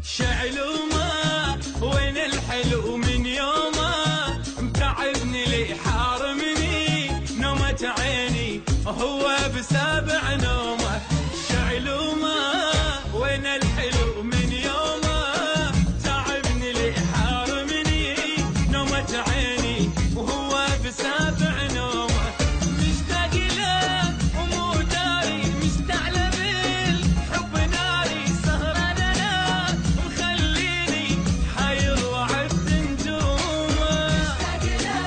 شعلومه وين الحلو من يومه، متعبني لي حارمني نومة عيني هو بسابع نومه. شعلومه وين الحلو من يومه، تعبني لي حارمني نومة عيني وهو بسابع نومه. مشتاق له ومو داري، مشتعل بالحب ناري، سهران انا مخليني حير وعد نجومه. مشتاق له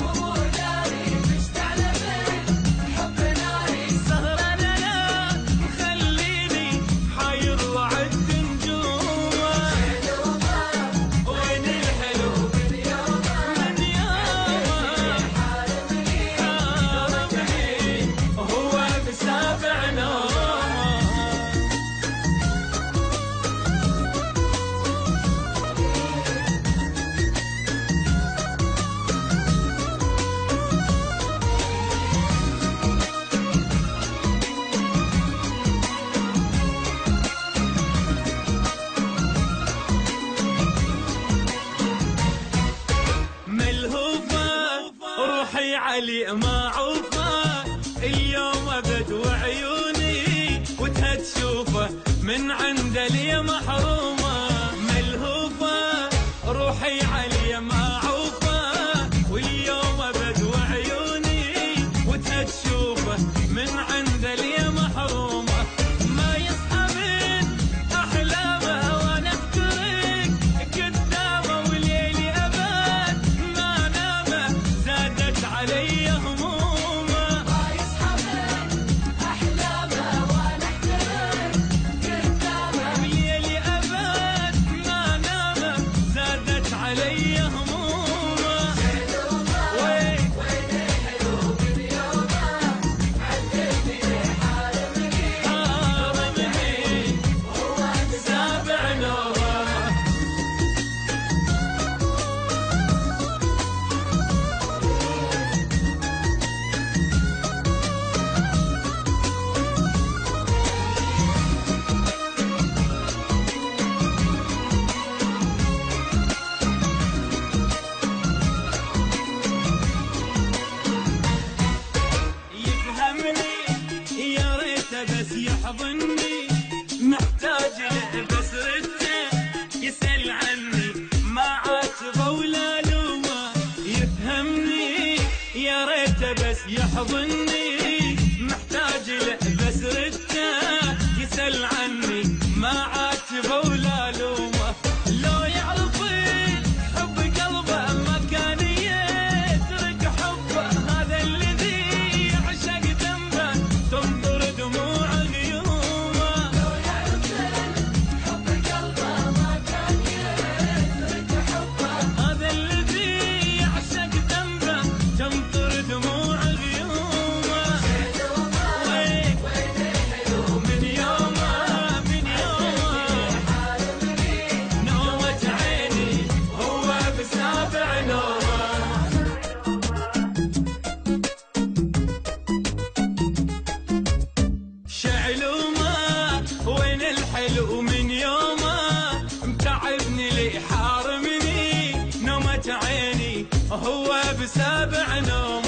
ومو داري، مشتعل بالحب ناري، سهران انا مخليني حير وعد نجومه. وين الحلو من يومه، من يومه حارمني هو بسابع نومه. ملهوفة روحي علي معوفة، اليوم ابد وعيوني وتها تشوفه من عند لي محرومة. ملهوفة روحي علي معوفة، واليوم ابد وعيوني وتها تشوفه من عند لي محرومة. ما يصحى من احلامه وانا افترق قدامه، وليلي ابد ما نامه زادت علي همومه. ما يصحى من احلامه وانا افترق قدامه، وليلي ابد ما نامه زادت علي همومه. وين الحلو من يومه، عذبني حارمني هو بسابع نومه. يفهمني يا ريته بس يحضني، محتاج له بس رده يسأل عني ما عاتبه ولا لومه. يفهمني يا ريته بس يحضني، محتاج له بس رده يسأل عني ما عاتبه ولا لومه. لو يعرف حب قلبه ما كان يترك حبه، هذا الذي يعشق ذنبه تنظر دموع غيومه. لو يعرف حب قلبه ما كان يترك حبه، هذا الذي يعشق ذنبه تنظر دموع غيومه. وين الحلو من يومه، من يومه نومة عيني هو بسابع نومه. شعلومه وين الحلو من يومه، متعبني لي حارمني نومة عيني هو بسابع نومه.